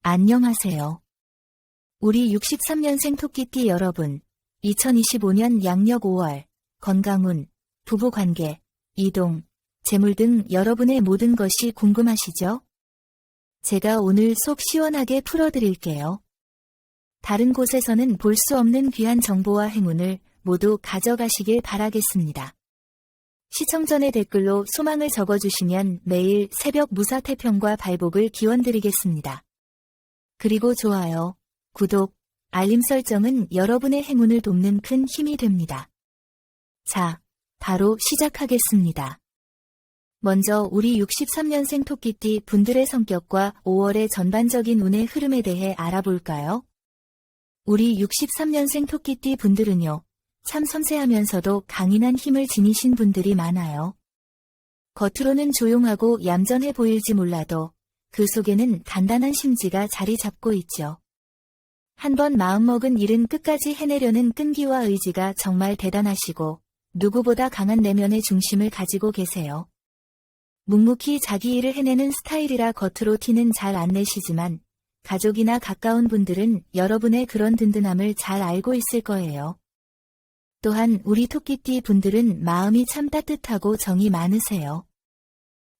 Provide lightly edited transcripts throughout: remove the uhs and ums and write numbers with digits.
안녕하세요. 우리 63년생 토끼띠 여러분, 2025년 양력 5월, 건강운, 부부관계, 이동, 재물 등 여러분의 모든 것이 궁금하시죠? 제가 오늘 속 시원하게 풀어드릴게요. 다른 곳에서는 볼 수 없는 귀한 정보와 행운을 모두 가져가시길 바라겠습니다. 시청 전에 댓글로 소망을 적어주시면 매일 새벽 무사태평과 발복을 기원드리겠습니다. 그리고 좋아요, 구독, 알림 설정은 여러분의 행운을 돕는 큰 힘이 됩니다. 자, 바로 시작하겠습니다. 먼저 우리 63년생 토끼띠 분들의 성격과 5월의 전반적인 운의 흐름에 대해 알아볼까요? 우리 63년생 토끼띠 분들은요, 참 섬세하면서도 강인한 힘을 지니신 분들이 많아요. 겉으로는 조용하고 얌전해 보일지 몰라도 그 속에는 단단한 심지가 자리 잡고 있죠. 한번 마음먹은 일은 끝까지 해내려는 끈기와 의지가 정말 대단하시고 누구보다 강한 내면의 중심을 가지고 계세요. 묵묵히 자기 일을 해내는 스타일이라 겉으로 티는 잘 안 내시지만 가족이나 가까운 분들은 여러분의 그런 든든함을 잘 알고 있을 거예요. 또한 우리 토끼띠 분들은 마음이 참 따뜻하고 정이 많으세요.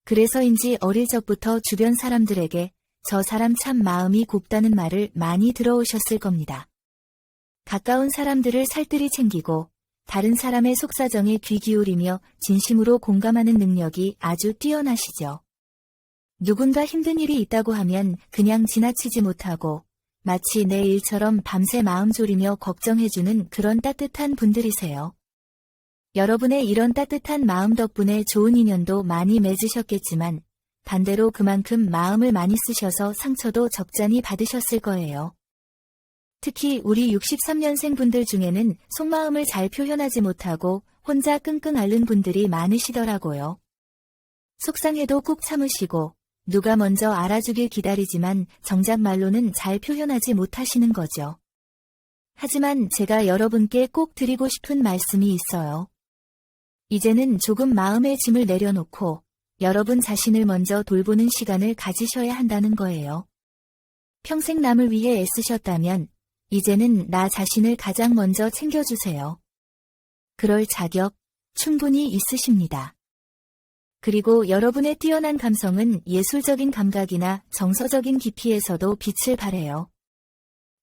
그래서인지 어릴 적부터 주변 사람들에게 저 사람 참 마음이 곱다는 말을 많이 들어오셨을 겁니다. 가까운 사람들을 살뜰히 챙기고 다른 사람의 속사정에 귀 기울이며 진심으로 공감하는 능력이 아주 뛰어나시죠. 누군가 힘든 일이 있다고 하면 그냥 지나치지 못하고 마치 내 일처럼 밤새 마음 졸이며 걱정해주는 그런 따뜻한 분들이세요. 여러분의 이런 따뜻한 마음 덕분에 좋은 인연도 많이 맺으셨겠지만 반대로 그만큼 마음을 많이 쓰셔서 상처도 적잖이 받으셨을 거예요. 특히 우리 63년생 분들 중에는 속마음을 잘 표현하지 못하고 혼자 끙끙 앓는 분들이 많으시더라고요. 속상해도 꾹 참으시고 누가 먼저 알아주길 기다리지만 정작 말로는 잘 표현하지 못하시는 거죠. 하지만 제가 여러분께 꼭 드리고 싶은 말씀이 있어요. 이제는 조금 마음의 짐을 내려놓고 여러분 자신을 먼저 돌보는 시간을 가지셔야 한다는 거예요. 평생 남을 위해 애쓰셨다면 이제는 나 자신을 가장 먼저 챙겨주세요. 그럴 자격 충분히 있으십니다. 그리고 여러분의 뛰어난 감성은 예술적인 감각이나 정서적인 깊이에서도 빛을 발해요.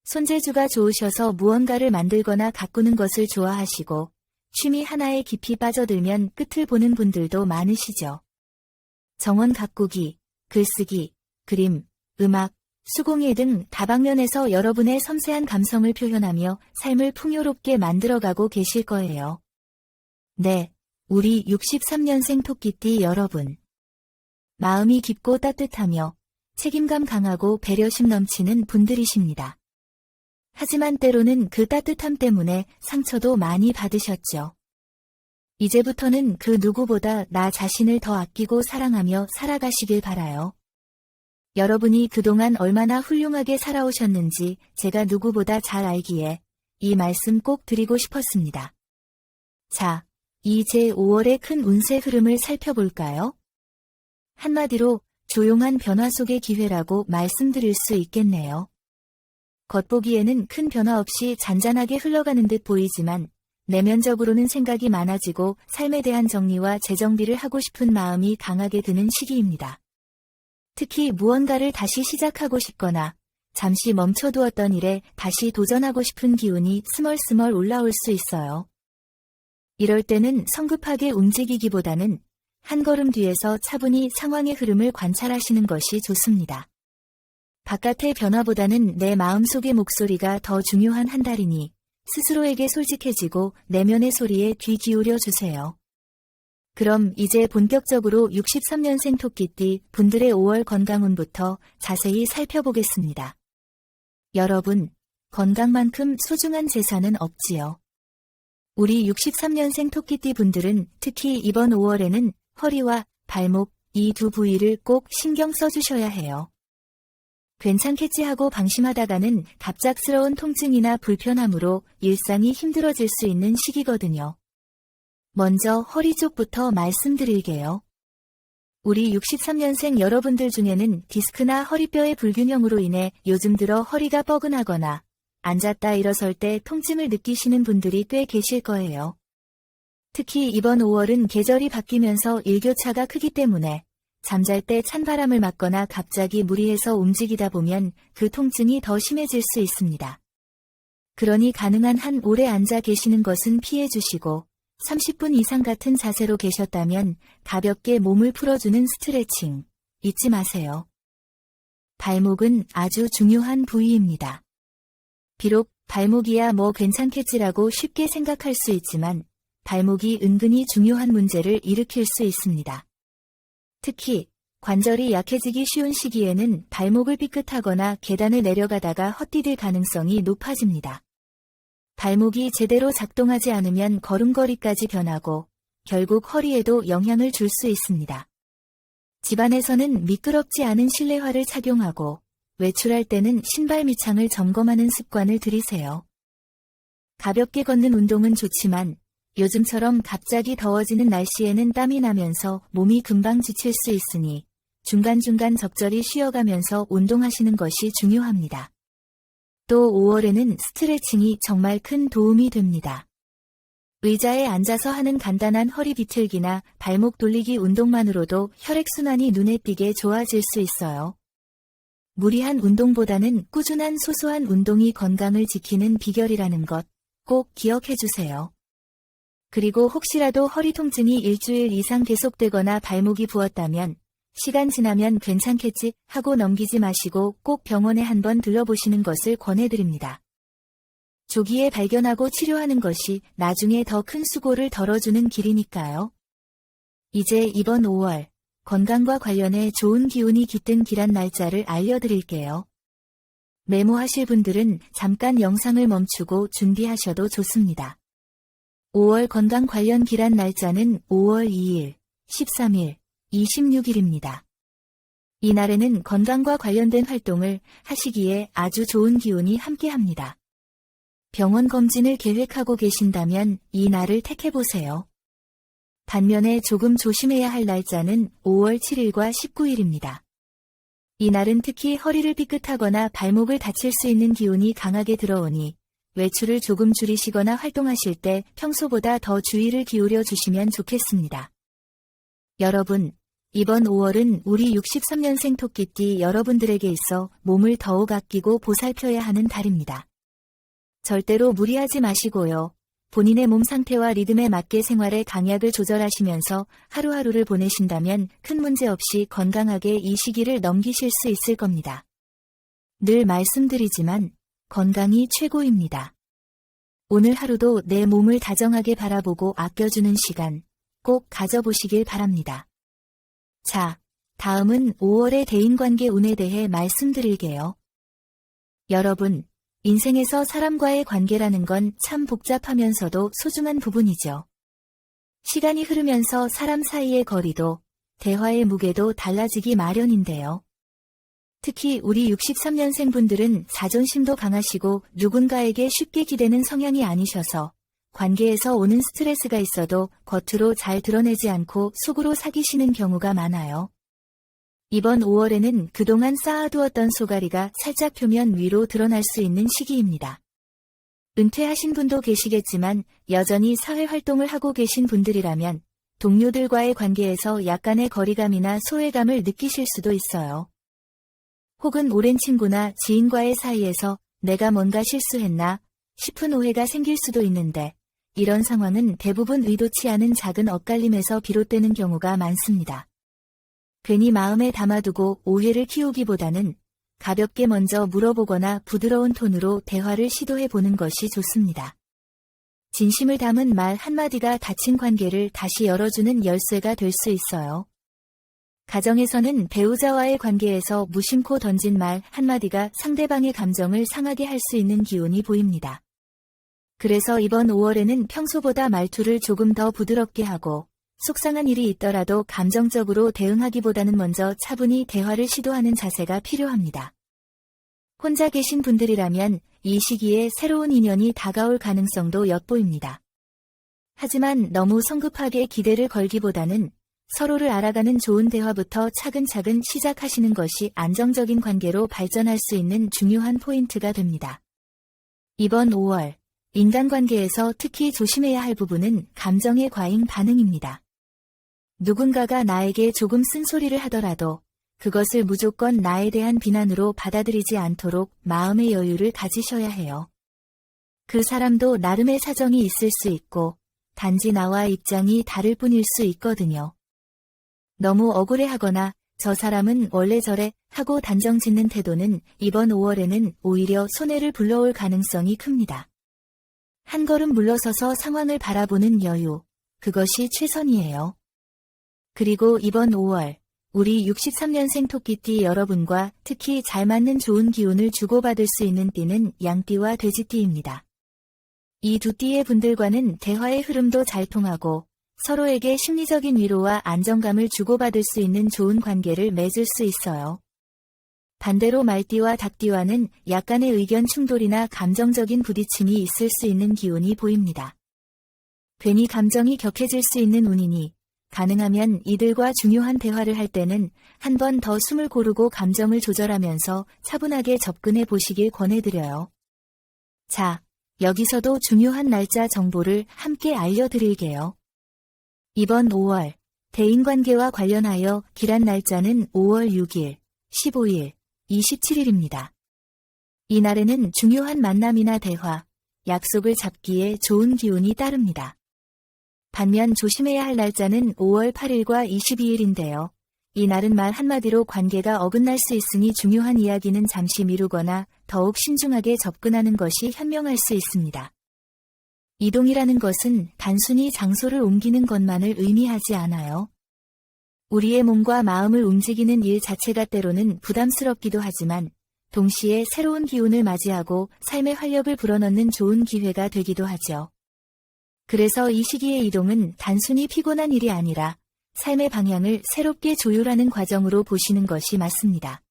손재주가 좋으셔서 무언가를 만들거나 가꾸는 것을 좋아하시고 취미 하나에 깊이 빠져들면 끝을 보는 분들도 많으시죠. 정원 가꾸기, 글쓰기, 그림, 음악, 수공예 등 다방면에서 여러분의 섬세한 감성을 표현하며 삶을 풍요롭게 만들어가고 계실 거예요. 네, 우리 63년생 토끼띠 여러분. 마음이 깊고 따뜻하며 책임감 강하고 배려심 넘치는 분들이십니다. 하지만 때로는 그 따뜻함 때문에 상처도 많이 받으셨죠. 이제부터는 그 누구보다 나 자신을 더 아끼고 사랑하며 살아가시길 바라요. 여러분이 그동안 얼마나 훌륭하게 살아오셨는지 제가 누구보다 잘 알기에 이 말씀 꼭 드리고 싶었습니다. 자, 이제 5월의 큰 운세 흐름을 살펴볼까요? 한마디로 조용한 변화 속의 기회라고 말씀드릴 수 있겠네요. 겉보기에는 큰 변화 없이 잔잔하게 흘러가는 듯 보이지만 내면적으로는 생각이 많아지고 삶에 대한 정리와 재정비를 하고 싶은 마음이 강하게 드는 시기입니다. 특히 무언가를 다시 시작하고 싶거나 잠시 멈춰두었던 일에 다시 도전하고 싶은 기운이 스멀스멀 올라올 수 있어요. 이럴 때는 성급하게 움직이기보다는 한 걸음 뒤에서 차분히 상황의 흐름을 관찰하시는 것이 좋습니다. 바깥의 변화보다는 내 마음속의 목소리가 더 중요한 한 달이니 스스로에게 솔직해지고 내면의 소리에 귀 기울여 주세요. 그럼 이제 본격적으로 63년생 토끼띠 분들의 5월 건강운부터 자세히 살펴보겠습니다. 여러분, 건강만큼 소중한 재산은 없지요. 우리 63년생 토끼띠 분들은 특히 이번 5월에는 허리와 발목, 이 두 부위를 꼭 신경 써주셔야 해요. 괜찮겠지 하고 방심하다가는 갑작스러운 통증이나 불편함으로 일상이 힘들어질 수 있는 시기거든요. 먼저 허리 쪽부터 말씀드릴게요. 우리 63년생 여러분들 중에는 디스크나 허리뼈의 불균형으로 인해 요즘 들어 허리가 뻐근하거나 앉았다 일어설 때 통증을 느끼시는 분들이 꽤 계실 거예요. 특히 이번 5월은 계절이 바뀌면서 일교차가 크기 때문에 잠잘 때 찬바람을 맞거나 갑자기 무리해서 움직이다 보면 그 통증이 더 심해질 수 있습니다. 그러니 가능한 한 오래 앉아 계시는 것은 피해 주시고 30분 이상 같은 자세로 계셨다면 가볍게 몸을 풀어주는 스트레칭 잊지 마세요. 발목은 아주 중요한 부위입니다. 비록 발목이야 뭐 괜찮겠지라고 쉽게 생각할 수 있지만 발목이 은근히 중요한 문제를 일으킬 수 있습니다. 특히 관절이 약해지기 쉬운 시기에는 발목을 삐끗하거나 계단을 내려가다가 헛디딜 가능성이 높아집니다. 발목이 제대로 작동하지 않으면 걸음걸이까지 변하고 결국 허리에도 영향을 줄 수 있습니다. 집안에서는 미끄럽지 않은 실내화를 착용하고 외출할 때는 신발 밑창을 점검하는 습관을 들이세요. 가볍게 걷는 운동은 좋지만 요즘처럼 갑자기 더워지는 날씨에는 땀이 나면서 몸이 금방 지칠 수 있으니 중간중간 적절히 쉬어가면서 운동하시는 것이 중요합니다. 또 5월에는 스트레칭이 정말 큰 도움이 됩니다. 의자에 앉아서 하는 간단한 허리 비틀기나 발목 돌리기 운동만으로도 혈액순환이 눈에 띄게 좋아질 수 있어요. 무리한 운동보다는 꾸준한 소소한 운동이 건강을 지키는 비결이라는 것 꼭 기억해 주세요. 그리고 혹시라도 허리 통증이 일주일 이상 계속되거나 발목이 부었다면 시간 지나면 괜찮겠지 하고 넘기지 마시고 꼭 병원에 한번 들러보시는 것을 권해드립니다. 조기에 발견하고 치료하는 것이 나중에 더 큰 수고를 덜어주는 길이니까요. 이제 이번 5월 건강과 관련해 좋은 기운이 깃든 기란 날짜를 알려드릴게요. 메모하실 분들은 잠깐 영상을 멈추고 준비하셔도 좋습니다. 5월 건강 관련 기란 날짜는 5월 2일, 13일, 26일입니다. 이날에는 건강과 관련된 활동을 하시기에 아주 좋은 기운이 함께합니다. 병원 검진을 계획하고 계신다면 이 날을 택해보세요. 반면에 조금 조심해야 할 날짜는 5월 7일과 19일입니다. 이날은 특히 허리를 삐끗하거나 발목을 다칠 수 있는 기운이 강하게 들어오니 외출을 조금 줄이시거나 활동하실 때 평소보다 더 주의를 기울여 주시면 좋겠습니다. 여러분, 이번 5월은 우리 63년생 토끼띠 여러분들에게 있어 몸을 더욱 아끼고 보살펴야 하는 달입니다. 절대로 무리하지 마시고요. 본인의 몸 상태와 리듬에 맞게 생활의 강약을 조절하시면서 하루하루를 보내신다면 큰 문제 없이 건강하게 이 시기를 넘기실 수 있을 겁니다. 늘 말씀드리지만 건강이 최고입니다. 오늘 하루도 내 몸을 다정하게 바라보고 아껴주는 시간 꼭 가져보시길 바랍니다. 자, 다음은 5월의 대인관계 운에 대해 말씀드릴게요. 여러분, 인생에서 사람과의 관계라는 건 참 복잡하면서도 소중한 부분이죠. 시간이 흐르면서 사람 사이의 거리도, 대화의 무게도 달라지기 마련인데요. 특히 우리 63년생 분들은 자존심도 강하시고 누군가에게 쉽게 기대는 성향이 아니셔서 관계에서 오는 스트레스가 있어도 겉으로 잘 드러내지 않고 속으로 사귀시는 경우가 많아요. 이번 5월에는 그동안 쌓아두었던 쏘가리가 살짝 표면 위로 드러날 수 있는 시기입니다. 은퇴하신 분도 계시겠지만 여전히 사회활동을 하고 계신 분들이라면 동료들과의 관계에서 약간의 거리감이나 소외감을 느끼실 수도 있어요. 혹은 오랜 친구나 지인과의 사이에서 내가 뭔가 실수했나 싶은 오해가 생길 수도 있는데 이런 상황은 대부분 의도치 않은 작은 엇갈림에서 비롯되는 경우가 많습니다. 괜히 마음에 담아두고 오해를 키우기보다는 가볍게 먼저 물어보거나 부드러운 톤으로 대화를 시도해보는 것이 좋습니다. 진심을 담은 말 한마디가 닫힌 관계를 다시 열어주는 열쇠가 될 수 있어요. 가정에서는 배우자와의 관계에서 무심코 던진 말 한마디가 상대방의 감정을 상하게 할 수 있는 기운이 보입니다. 그래서 이번 5월에는 평소보다 말투를 조금 더 부드럽게 하고 속상한 일이 있더라도 감정적으로 대응하기보다는 먼저 차분히 대화를 시도하는 자세가 필요합니다. 혼자 계신 분들이라면 이 시기에 새로운 인연이 다가올 가능성도 엿보입니다. 하지만 너무 성급하게 기대를 걸기보다는 서로를 알아가는 좋은 대화부터 차근차근 시작하시는 것이 안정적인 관계로 발전할 수 있는 중요한 포인트가 됩니다. 이번 5월, 인간관계에서 특히 조심해야 할 부분은 감정의 과잉 반응입니다. 누군가가 나에게 조금 쓴소리를 하더라도 그것을 무조건 나에 대한 비난으로 받아들이지 않도록 마음의 여유를 가지셔야 해요. 그 사람도 나름의 사정이 있을 수 있고 단지 나와 입장이 다를 뿐일 수 있거든요. 너무 억울해하거나 저 사람은 원래 저래 하고 단정 짓는 태도는 이번 5월에는 오히려 손해를 불러올 가능성이 큽니다. 한 걸음 물러서서 상황을 바라보는 여유, 그것이 최선이에요. 그리고 이번 5월, 우리 63년생 토끼띠 여러분과 특히 잘 맞는 좋은 기운을 주고받을 수 있는 띠는 양띠와 돼지띠입니다. 이 두 띠의 분들과는 대화의 흐름도 잘 통하고 서로에게 심리적인 위로와 안정감을 주고받을 수 있는 좋은 관계를 맺을 수 있어요. 반대로 말띠와 닭띠와는 약간의 의견 충돌이나 감정적인 부딪힘이 있을 수 있는 기운이 보입니다. 괜히 감정이 격해질 수 있는 운이니 가능하면 이들과 중요한 대화를 할 때는 한 번 더 숨을 고르고 감정을 조절하면서 차분하게 접근해 보시길 권해드려요. 자, 여기서도 중요한 날짜 정보를 함께 알려드릴게요. 이번 5월, 대인관계와 관련하여 기란 날짜는 5월 6일, 15일, 27일입니다. 이 날에는 중요한 만남이나 대화, 약속을 잡기에 좋은 기운이 따릅니다. 반면 조심해야 할 날짜는 5월 8일과 22일인데요. 이 날은 말 한마디로 관계가 어긋날 수 있으니 중요한 이야기는 잠시 미루거나 더욱 신중하게 접근하는 것이 현명할 수 있습니다. 이동이라는 것은 단순히 장소를 옮기는 것만을 의미하지 않아요. 우리의 몸과 마음을 움직이는 일 자체가 때로는 부담스럽기도 하지만 동시에 새로운 기운을 맞이하고 삶의 활력을 불어넣는 좋은 기회가 되기도 하죠. 그래서 이 시기의 이동은 단순히 피곤한 일이 아니라 삶의 방향을 새롭게 조율하는 과정으로 보시는 것이 맞습니다.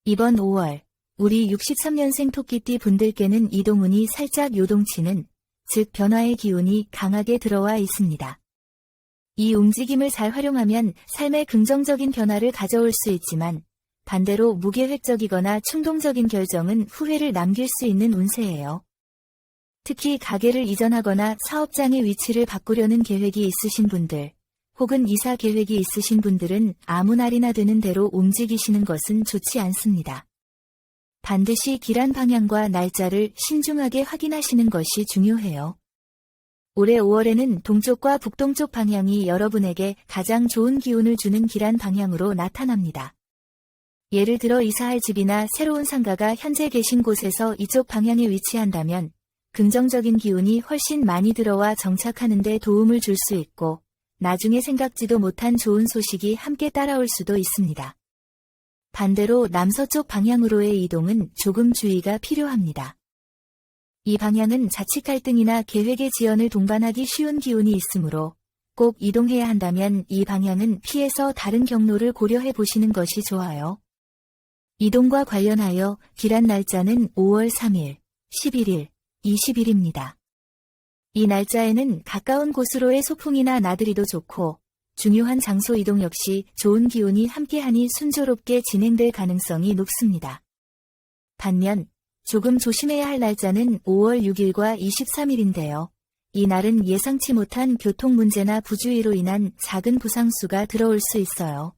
이번 5월, 우리 63년생 토끼띠 분들께는 이동운이 살짝 요동치는, 즉 변화의 기운이 강하게 들어와 있습니다. 이 움직임을 잘 활용하면 삶에 긍정적인 변화를 가져올 수 있지만 반대로 무계획적이거나 충동적인 결정은 후회를 남길 수 있는 운세예요. 특히 가게를 이전하거나 사업장의 위치를 바꾸려는 계획이 있으신 분들, 혹은 이사 계획이 있으신 분들은 아무 날이나 되는 대로 움직이시는 것은 좋지 않습니다. 반드시 길한 방향과 날짜를 신중하게 확인하시는 것이 중요해요. 올해 5월에는 동쪽과 북동쪽 방향이 여러분에게 가장 좋은 기운을 주는 길한 방향으로 나타납니다. 예를 들어 이사할 집이나 새로운 상가가 현재 계신 곳에서 이쪽 방향에 위치한다면 긍정적인 기운이 훨씬 많이 들어와 정착하는 데 도움을 줄 수 있고 나중에 생각지도 못한 좋은 소식이 함께 따라올 수도 있습니다. 반대로 남서쪽 방향으로의 이동은 조금 주의가 필요합니다. 이 방향은 자칫 갈등이나 계획의 지연을 동반하기 쉬운 기운이 있으므로 꼭 이동해야 한다면 이 방향은 피해서 다른 경로를 고려해 보시는 것이 좋아요. 이동과 관련하여 길한 날짜는 5월 3일, 11일, 20일입니다. 이 날짜에는 가까운 곳으로의 소풍이나 나들이도 좋고 중요한 장소 이동 역시 좋은 기운이 함께하니 순조롭게 진행될 가능성이 높습니다. 반면 조금 조심해야 할 날짜는 5월 6일과 23일인데요. 이 날은 예상치 못한 교통 문제나 부주의로 인한 작은 부상수가 들어올 수 있어요.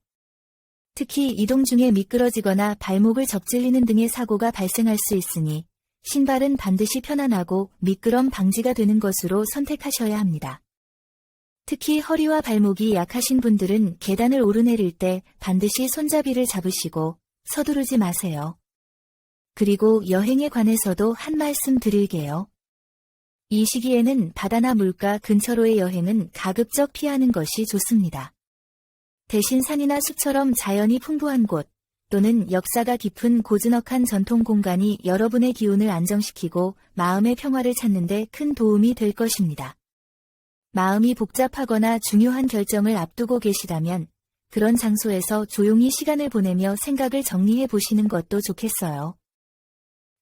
특히 이동 중에 미끄러지거나 발목을 접질리는 등의 사고가 발생할 수 있으니 신발은 반드시 편안하고 미끄럼 방지가 되는 것으로 선택하셔야 합니다. 특히 허리와 발목이 약하신 분들은 계단을 오르내릴 때 반드시 손잡이를 잡으시고 서두르지 마세요. 그리고 여행에 관해서도 한 말씀 드릴게요. 이 시기에는 바다나 물가 근처로의 여행은 가급적 피하는 것이 좋습니다. 대신 산이나 숲처럼 자연이 풍부한 곳 또는 역사가 깊은 고즈넉한 전통 공간이 여러분의 기운을 안정시키고 마음의 평화를 찾는 데 큰 도움이 될 것입니다. 마음이 복잡하거나 중요한 결정을 앞두고 계시다면 그런 장소에서 조용히 시간을 보내며 생각을 정리해 보시는 것도 좋겠어요.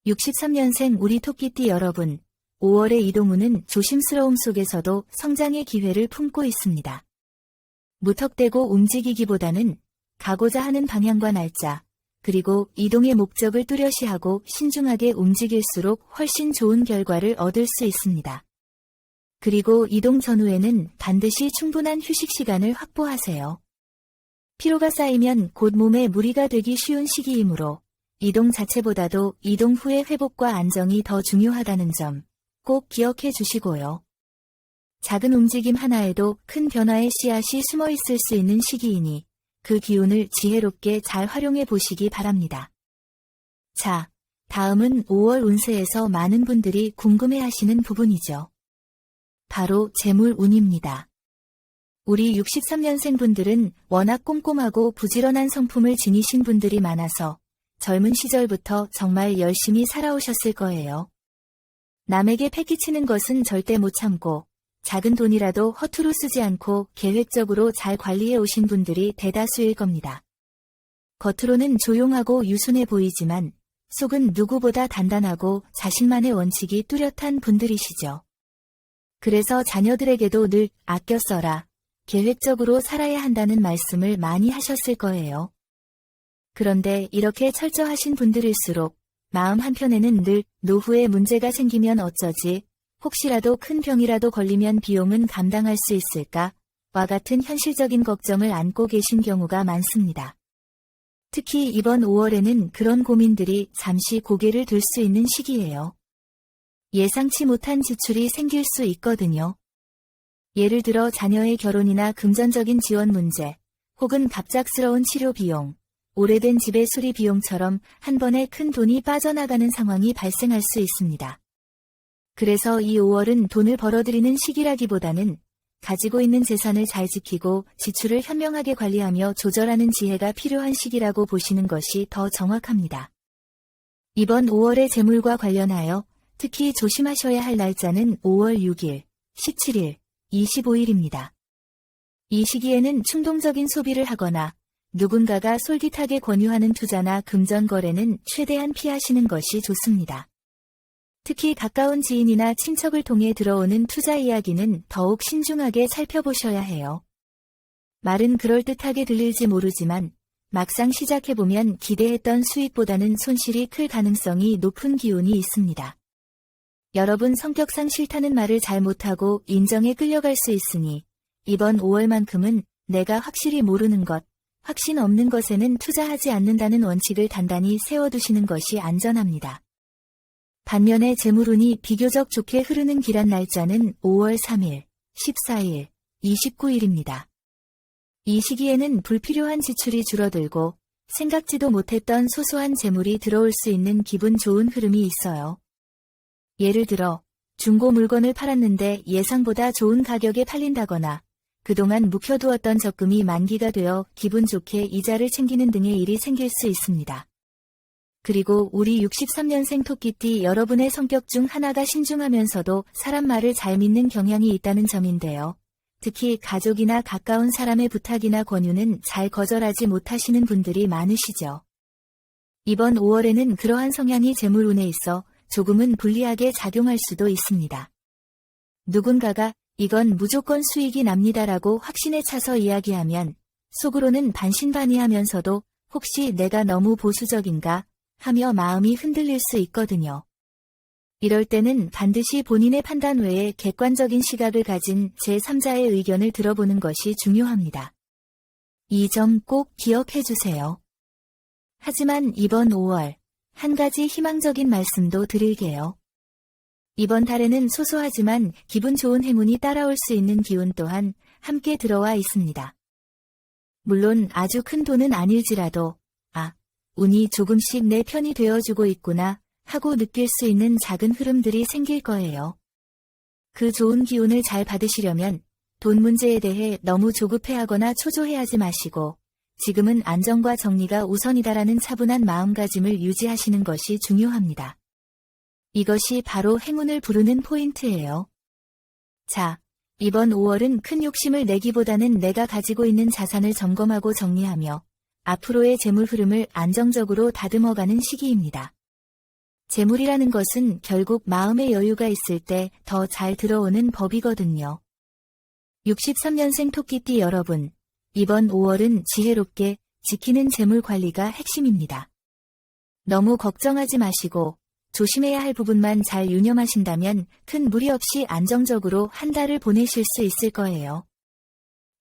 63년생 우리 토끼띠 여러분, 5월의 이동운은 조심스러움 속에서도 성장의 기회를 품고 있습니다. 무턱대고 움직이기보다는 가고자 하는 방향과 날짜, 그리고 이동의 목적을 뚜렷이하고 신중하게 움직일수록 훨씬 좋은 결과를 얻을 수 있습니다. 그리고 이동 전후에는 반드시 충분한 휴식 시간을 확보하세요. 피로가 쌓이면 곧 몸에 무리가 되기 쉬운 시기이므로 이동 자체보다도 이동 후의 회복과 안정이 더 중요하다는 점 꼭 기억해 주시고요. 작은 움직임 하나에도 큰 변화의 씨앗이 숨어 있을 수 있는 시기이니 그 기운을 지혜롭게 잘 활용해 보시기 바랍니다. 자, 다음은 5월 운세에서 많은 분들이 궁금해하시는 부분이죠. 바로 재물운입니다. 우리 63년생 분들은 워낙 꼼꼼하고 부지런한 성품을 지니신 분들이 많아서 젊은 시절부터 정말 열심히 살아오셨을 거예요. 남에게 패기치는 것은 절대 못 참고 작은 돈이라도 허투루 쓰지 않고 계획적으로 잘 관리해 오신 분들이 대다수일 겁니다. 겉으로는 조용하고 유순해 보이지만 속은 누구보다 단단하고 자신만의 원칙이 뚜렷한 분들이시죠. 그래서 자녀들에게도 늘 아껴 써라, 계획적으로 살아야 한다는 말씀을 많이 하셨을 거예요. 그런데 이렇게 철저하신 분들일수록 마음 한편에는 늘 노후에 문제가 생기면 어쩌지, 혹시라도 큰 병이라도 걸리면 비용은 감당할 수 있을까? 와 같은 현실적인 걱정을 안고 계신 경우가 많습니다. 특히 이번 5월에는 그런 고민들이 잠시 고개를 들 수 있는 시기예요. 예상치 못한 지출이 생길 수 있거든요. 예를 들어 자녀의 결혼이나 금전적인 지원 문제, 혹은 갑작스러운 치료 비용, 오래된 집의 수리 비용처럼 한 번에 큰 돈이 빠져나가는 상황이 발생할 수 있습니다. 그래서 이 5월은 돈을 벌어들이는 시기라기보다는 가지고 있는 재산을 잘 지키고 지출을 현명하게 관리하며 조절하는 지혜가 필요한 시기라고 보시는 것이 더 정확합니다. 이번 5월의 재물과 관련하여 특히 조심하셔야 할 날짜는 5월 6일, 17일, 25일입니다. 이 시기에는 충동적인 소비를 하거나 누군가가 솔깃하게 권유하는 투자나 금전 거래는 최대한 피하시는 것이 좋습니다. 특히 가까운 지인이나 친척을 통해 들어오는 투자 이야기는 더욱 신중하게 살펴보셔야 해요. 말은 그럴듯하게 들릴지 모르지만 막상 시작해보면 기대했던 수익보다는 손실이 클 가능성이 높은 기운이 있습니다. 여러분 성격상 싫다는 말을 잘 못하고 인정에 끌려갈 수 있으니 이번 5월만큼은 내가 확실히 모르는 것, 확신 없는 것에는 투자하지 않는다는 원칙을 단단히 세워두시는 것이 안전합니다. 반면에 재물운이 비교적 좋게 흐르는 길한 날짜는 5월 3일, 14일, 29일입니다. 이 시기에는 불필요한 지출이 줄어들고 생각지도 못했던 소소한 재물이 들어올 수 있는 기분 좋은 흐름이 있어요. 예를 들어 중고 물건을 팔았는데 예상보다 좋은 가격에 팔린다거나 그동안 묵혀두었던 적금이 만기가 되어 기분 좋게 이자를 챙기는 등의 일이 생길 수 있습니다. 그리고 우리 63년생 토끼띠 여러분의 성격 중 하나가 신중하면서도 사람 말을 잘 믿는 경향이 있다는 점인데요. 특히 가족이나 가까운 사람의 부탁이나 권유는 잘 거절하지 못하시는 분들이 많으시죠. 이번 5월에는 그러한 성향이 재물운에 있어 조금은 불리하게 작용할 수도 있습니다. 누군가가 이건 무조건 수익이 납니다라고 확신에 차서 이야기하면 속으로는 반신반의하면서도 혹시 내가 너무 보수적인가 하며 마음이 흔들릴 수 있거든요. 이럴 때는 반드시 본인의 판단 외에 객관적인 시각을 가진 제3자의 의견을 들어보는 것이 중요합니다. 이 점 꼭 기억해 주세요. 하지만 이번 5월 한 가지 희망적인 말씀도 드릴게요. 이번 달에는 소소하지만 기분 좋은 행운이 따라올 수 있는 기운 또한 함께 들어와 있습니다. 물론 아주 큰 돈은 아닐지라도 운이 조금씩 내 편이 되어주고 있구나 하고 느낄 수 있는 작은 흐름들이 생길 거예요. 그 좋은 기운을 잘 받으시려면 돈 문제에 대해 너무 조급해하거나 초조해하지 마시고 지금은 안정과 정리가 우선이다라는 차분한 마음가짐을 유지하시는 것이 중요합니다. 이것이 바로 행운을 부르는 포인트예요. 자, 이번 5월은 큰 욕심을 내기보다는 내가 가지고 있는 자산을 점검하고 정리하며 앞으로의 재물 흐름을 안정적으로 다듬어가는 시기입니다. 재물이라는 것은 결국 마음의 여유가 있을 때 더 잘 들어오는 법이거든요. 63년생 토끼띠 여러분, 이번 5월은 지혜롭게 지키는 재물 관리가 핵심입니다. 너무 걱정하지 마시고 조심해야 할 부분만 잘 유념하신다면 큰 무리 없이 안정적으로 한 달을 보내실 수 있을 거예요.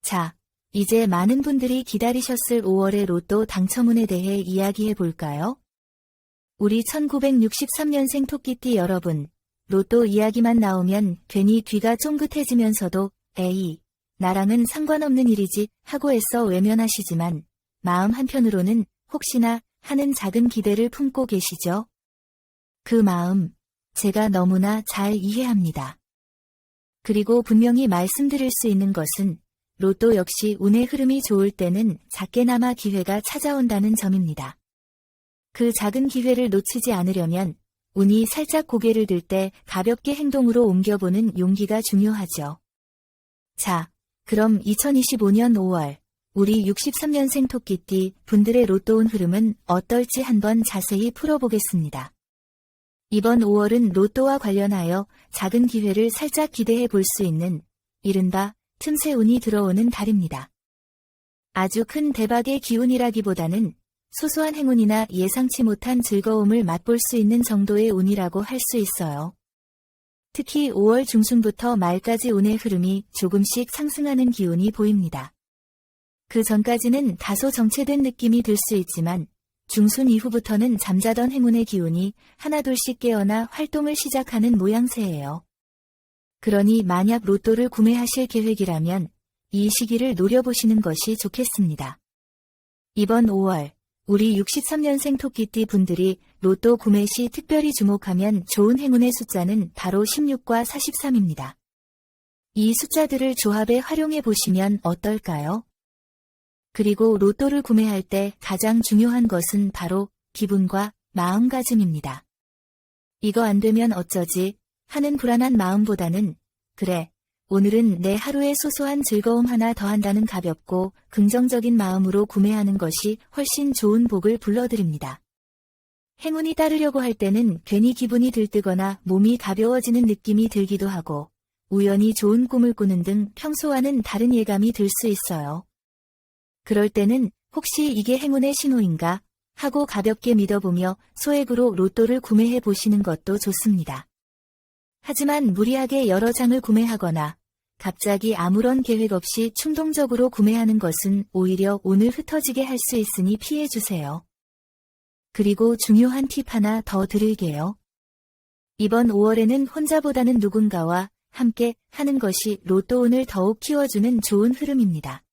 자, 이제 많은 분들이 기다리셨을 5월의 로또 당첨운에 대해 이야기해 볼까요? 우리 1963년생 토끼띠 여러분, 로또 이야기만 나오면 괜히 귀가 쫑긋해지면서도 에이, 나랑은 상관없는 일이지 하고 애써 외면하시지만 마음 한편으로는 혹시나 하는 작은 기대를 품고 계시죠? 그 마음, 제가 너무나 잘 이해합니다. 그리고 분명히 말씀드릴 수 있는 것은 로또 역시 운의 흐름이 좋을 때는 작게나마 기회가 찾아온다는 점입니다. 그 작은 기회를 놓치지 않으려면 운이 살짝 고개를 들 때 가볍게 행동으로 옮겨보는 용기가 중요하죠. 자, 그럼 2025년 5월 우리 63년생 토끼띠 분들의 로또운 흐름은 어떨지 한번 자세히 풀어보겠습니다. 이번 5월은 로또와 관련하여 작은 기회를 살짝 기대해 볼 수 있는 이른바 틈새 운이 들어오는 달입니다. 아주 큰 대박의 기운이라기보다는 소소한 행운이나 예상치 못한 즐거움을 맛볼 수 있는 정도의 운이라고 할 수 있어요. 특히 5월 중순부터 말까지 운의 흐름이 조금씩 상승하는 기운이 보입니다. 그 전까지는 다소 정체된 느낌이 들 수 있지만 중순 이후부터는 잠자던 행운의 기운이 하나둘씩 깨어나 활동을 시작하는 모양새예요. 그러니 만약 로또를 구매하실 계획이라면 이 시기를 노려보시는 것이 좋겠습니다. 이번 5월 우리 63년생 토끼띠 분들이 로또 구매 시 특별히 주목하면 좋은 행운의 숫자는 바로 16과 43입니다. 이 숫자들을 조합에 활용해 보시면 어떨까요? 그리고 로또를 구매할 때 가장 중요한 것은 바로 기분과 마음가짐입니다. 이거 안 되면 어쩌지 하는 불안한 마음보다는 그래, 오늘은 내 하루의 소소한 즐거움 하나 더한다는 가볍고 긍정적인 마음으로 구매하는 것이 훨씬 좋은 복을 불러드립니다. 행운이 따르려고 할 때는 괜히 기분이 들뜨거나 몸이 가벼워지는 느낌이 들기도 하고 우연히 좋은 꿈을 꾸는 등 평소와는 다른 예감이 들 수 있어요. 그럴 때는 혹시 이게 행운의 신호인가 하고 가볍게 믿어보며 소액으로 로또를 구매해 보시는 것도 좋습니다. 하지만 무리하게 여러 장을 구매하거나 갑자기 아무런 계획 없이 충동적으로 구매하는 것은 오히려 운을 흩어지게 할 수 있으니 피해주세요. 그리고 중요한 팁 하나 더 드릴게요. 이번 5월에는 혼자보다는 누군가와 함께 하는 것이 로또 운을 더욱 키워주는 좋은 흐름입니다.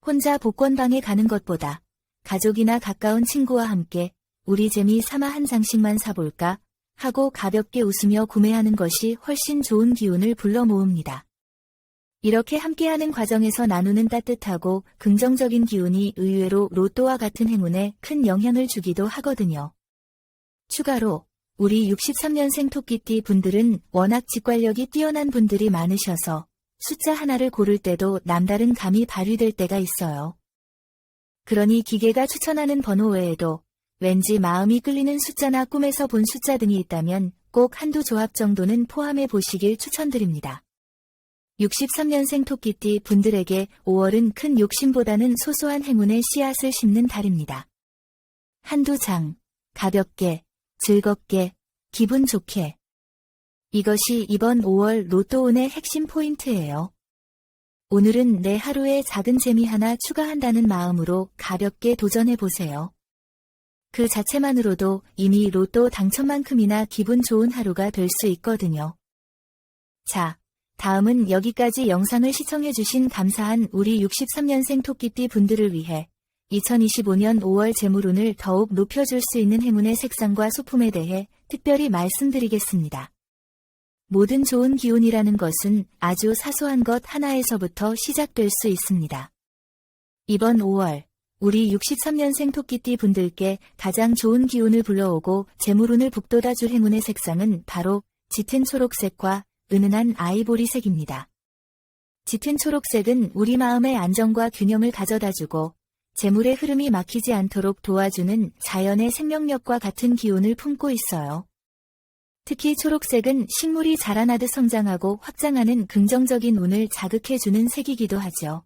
혼자 복권방에 가는 것보다 가족이나 가까운 친구와 함께 우리 재미 삼아 한 장씩만 사볼까 하고 가볍게 웃으며 구매하는 것이 훨씬 좋은 기운을 불러 모읍니다. 이렇게 함께하는 과정에서 나누는 따뜻하고 긍정적인 기운이 의외로 로또와 같은 행운에 큰 영향을 주기도 하거든요. 추가로 우리 63년생 토끼띠 분들은 워낙 직관력이 뛰어난 분들이 많으셔서 숫자 하나를 고를 때도 남다른 감이 발휘될 때가 있어요. 그러니 기계가 추천하는 번호 외에도 왠지 마음이 끌리는 숫자나 꿈에서 본 숫자 등이 있다면 꼭 한두 조합 정도는 포함해 보시길 추천드립니다. 63년생 토끼띠 분들에게 5월은 큰 욕심보다는 소소한 행운의 씨앗을 심는 달입니다. 한두 장, 가볍게, 즐겁게, 기분 좋게. 이것이 이번 5월 로또운의 핵심 포인트예요. 오늘은 내 하루에 작은 재미 하나 추가한다는 마음으로 가볍게 도전해보세요. 그 자체만으로도 이미 로또 당첨만큼이나 기분 좋은 하루가 될 수 있거든요. 자, 다음은 여기까지 영상을 시청해주신 감사한 우리 63년생 토끼띠 분들을 위해 2025년 5월 재물운을 더욱 높여줄 수 있는 행운의 색상과 소품에 대해 특별히 말씀드리겠습니다. 모든 좋은 기운이라는 것은 아주 사소한 것 하나에서부터 시작될 수 있습니다. 이번 5월, 우리 63년생 토끼띠 분들께 가장 좋은 기운을 불러오고 재물운을 북돋아줄 행운의 색상은 바로 짙은 초록색과 은은한 아이보리색입니다. 짙은 초록색은 우리 마음의 안정과 균형을 가져다주고 재물의 흐름이 막히지 않도록 도와주는 자연의 생명력과 같은 기운을 품고 있어요. 특히 초록색은 식물이 자라나듯 성장하고 확장하는 긍정적인 운을 자극해주는 색이기도 하죠.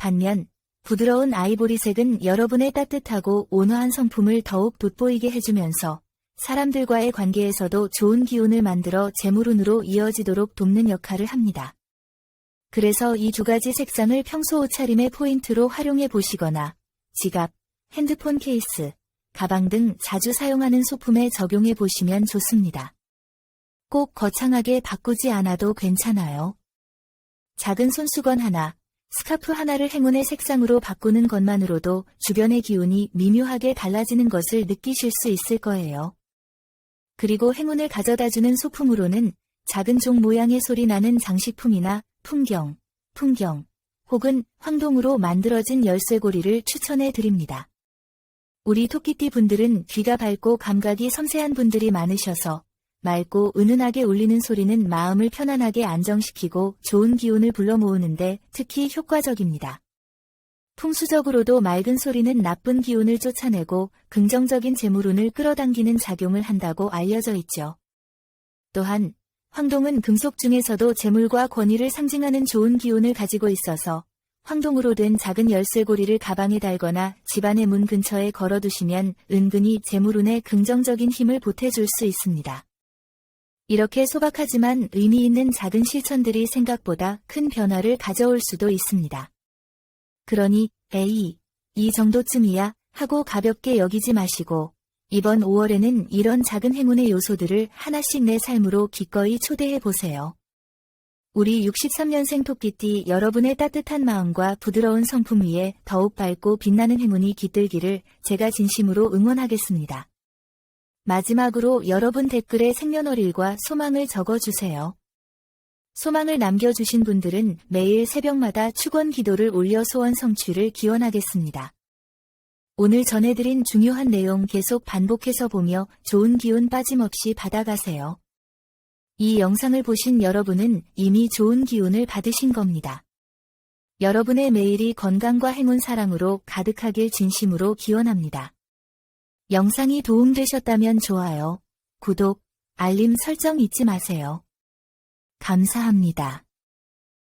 반면 부드러운 아이보리색은 여러분의 따뜻하고 온화한 성품을 더욱 돋보이게 해주면서 사람들과의 관계에서도 좋은 기운을 만들어 재물운으로 이어지도록 돕는 역할을 합니다. 그래서 이 두 가지 색상을 평소 옷차림의 포인트로 활용해 보시거나 지갑, 핸드폰 케이스, 가방 등 자주 사용하는 소품에 적용해 보시면 좋습니다. 꼭 거창하게 바꾸지 않아도 괜찮아요. 작은 손수건 하나, 스카프 하나를 행운의 색상으로 바꾸는 것만으로도 주변의 기운이 미묘하게 달라지는 것을 느끼실 수 있을 거예요. 그리고 행운을 가져다주는 소품으로는 작은 종 모양의 소리 나는 장식품이나 풍경, 혹은 황동으로 만들어진 열쇠고리를 추천해 드립니다. 우리 토끼띠 분들은 귀가 밝고 감각이 섬세한 분들이 많으셔서 맑고 은은하게 울리는 소리는 마음을 편안하게 안정시키고 좋은 기운을 불러 모으는데 특히 효과적입니다. 풍수적으로도 맑은 소리는 나쁜 기운을 쫓아내고 긍정적인 재물운을 끌어당기는 작용을 한다고 알려져 있죠. 또한 황동은 금속 중에서도 재물과 권위를 상징하는 좋은 기운을 가지고 있어서 황동으로 된 작은 열쇠고리를 가방에 달거나 집안의 문 근처에 걸어두시면 은근히 재물운에 긍정적인 힘을 보태줄 수 있습니다. 이렇게 소박하지만 의미 있는 작은 실천들이 생각보다 큰 변화를 가져올 수도 있습니다. 그러니 에이, 이 정도쯤이야 하고 가볍게 여기지 마시고 이번 5월에는 이런 작은 행운의 요소들을 하나씩 내 삶으로 기꺼이 초대해 보세요. 우리 63년생 토끼띠 여러분의 따뜻한 마음과 부드러운 성품 위에 더욱 밝고 빛나는 행운이 깃들기를 제가 진심으로 응원하겠습니다. 마지막으로 여러분 댓글에 생년월일과 소망을 적어주세요. 소망을 남겨주신 분들은 매일 새벽마다 축원 기도를 올려 소원 성취를 기원하겠습니다. 오늘 전해드린 중요한 내용 계속 반복해서 보며 좋은 기운 빠짐없이 받아가세요. 이 영상을 보신 여러분은 이미 좋은 기운을 받으신 겁니다. 여러분의 매일이 건강과 행운 사랑으로 가득하길 진심으로 기원합니다. 영상이 도움되셨다면 좋아요, 구독, 알림 설정 잊지 마세요. 감사합니다.